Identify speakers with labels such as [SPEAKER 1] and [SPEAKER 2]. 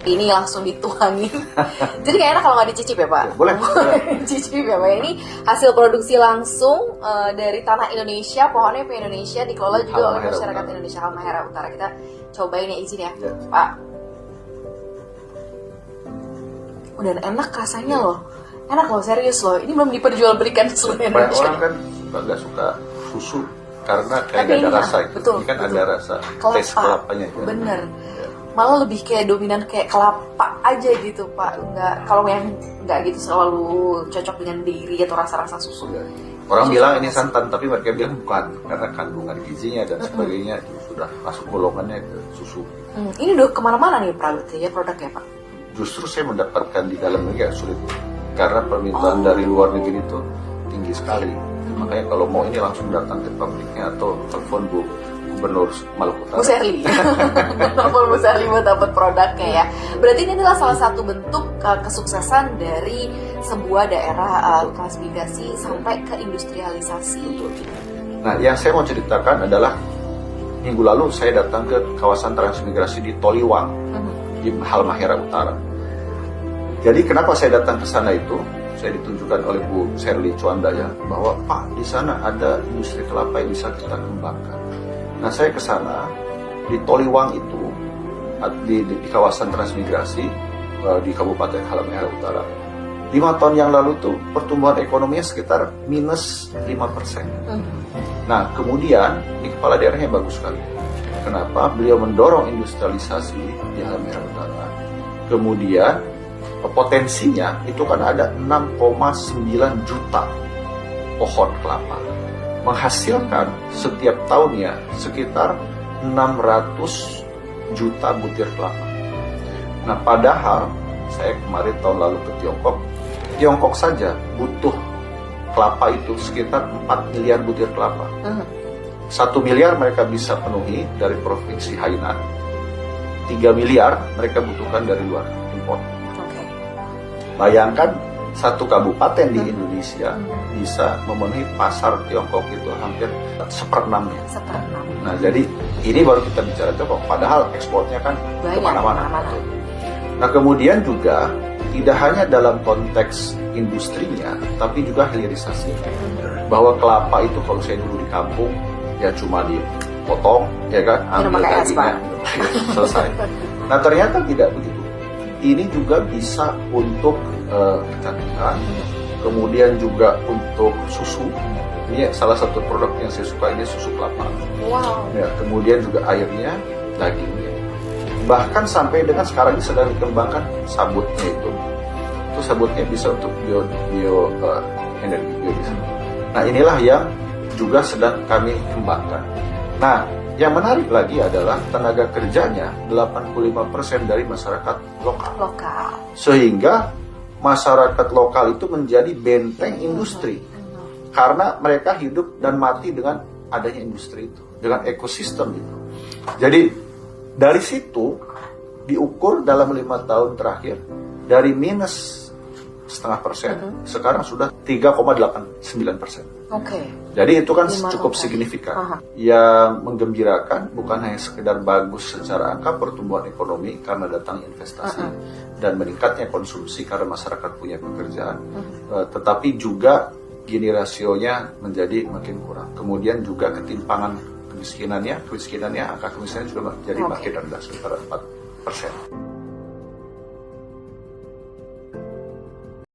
[SPEAKER 1] ini langsung dituangin. Jadi kayak enak kalau nggak dicicip ya Pak?
[SPEAKER 2] Ya, boleh.
[SPEAKER 1] Dicicip ya Pak. Ini hasil produksi langsung dari tanah Indonesia, pohonnya punya Indonesia, dikelola juga oleh masyarakat Indonesia Halmahera Utara. Kita cobain ya, izin ya, Pak. Udah enak rasanya loh. Enak loh, serius loh. Ini belum diperjualbelikan seluruh
[SPEAKER 2] Banyak
[SPEAKER 1] Indonesia.
[SPEAKER 2] orang kan nggak suka susu karena kayak nggak ada rasa.
[SPEAKER 1] Betul,
[SPEAKER 2] ini kan
[SPEAKER 1] betul.
[SPEAKER 2] ada rasa, tes kelapanya. Kan?
[SPEAKER 1] Bener. Malah lebih kayak dominan kayak kelapa aja gitu Pak. Nggak, kalau yang nggak gitu selalu cocok dengan dairy atau rasa-rasa susu.
[SPEAKER 2] Ya. Orang bilang ini santan, tapi mereka bilang bukan karena kandungan gizinya dan sebagainya itu sudah masuk golongannya ke susu.
[SPEAKER 1] Ini udah kemana-mana nih produknya Pak?
[SPEAKER 2] Justru saya mendapatkan di dalam negeri agak sulit karena permintaan dari luar negeri itu tinggi sekali. Makanya kalau mau ini langsung datang ke pabriknya atau telepon Bu Gubernur Maluku Utara.
[SPEAKER 1] Bu Serli. Telepon Bu Serli buat dapat produknya ya. Berarti ini adalah salah satu bentuk kesuksesan dari sebuah daerah transmigrasi sampai ke industrialisasi.
[SPEAKER 2] Betul. Nah, yang saya mau ceritakan adalah minggu lalu saya datang ke kawasan transmigrasi di Toliwang, di Halmahera Utara. Jadi kenapa saya datang ke sana itu? Saya ditunjukkan oleh Bu Serli Cuandaya bahwa Pak di sana ada industri kelapa yang bisa kita kembangkan. Nah saya ke sana di Toliwang itu di kawasan transmigrasi di Kabupaten Halmahera Utara. 5 tahun yang lalu tuh pertumbuhan ekonominya sekitar minus 5%. Nah kemudian di kepala daerahnya bagus sekali. Kenapa? Beliau mendorong industrialisasi di Halmahera Utara. Kemudian potensinya itu kan ada 6,9 juta pohon kelapa, menghasilkan setiap tahunnya sekitar 600 juta butir kelapa. Nah padahal saya kemarin tahun lalu ke Tiongkok saja butuh kelapa itu sekitar 4 miliar butir kelapa. 1 miliar mereka bisa penuhi dari provinsi Hainan, 3 miliar mereka butuhkan dari luar impor. Bayangkan satu kabupaten di Indonesia bisa memenuhi pasar Tiongkok itu hampir 1/6. Nah jadi ini baru kita bicara Tiongkok, padahal ekspornya kan kemana-mana. Nah kemudian juga tidak hanya dalam konteks industrinya, tapi juga hilirisasi. Bahwa kelapa itu kalau saya dulu di kampung ya cuma dipotong, ya kan, ambil dagingnya, selesai. Nah ternyata tidak begitu. Ini juga bisa untuk kecantikan, kemudian juga untuk susu. Ini salah satu produk yang saya suka, ini susu kelapa.
[SPEAKER 1] Wow.
[SPEAKER 2] Ya, kemudian juga airnya, dagingnya. Bahkan sampai dengan sekarang ini sedang dikembangkan sabutnya itu. Itu sabutnya bisa untuk energi biodiesel. Nah inilah yang juga sedang kami kembangkan. Nah yang menarik lagi adalah tenaga kerjanya 85% dari masyarakat lokal. Sehingga masyarakat lokal itu menjadi benteng industri. Karena mereka hidup dan mati dengan adanya industri itu, dengan ekosistem itu. Jadi dari situ diukur dalam 5 tahun terakhir dari minus 0,5%, sekarang sudah 3,89%. Jadi itu kan cukup signifikan. Yang menggembirakan bukan hanya sekedar bagus secara angka pertumbuhan ekonomi karena datang investasi dan meningkatnya konsumsi karena masyarakat punya pekerjaan, tetapi juga gini rasionya menjadi makin kurang. Kemudian juga ketimpangan kemiskinannya, angka kemiskinan juga jadi makin rendah sekitar 4%.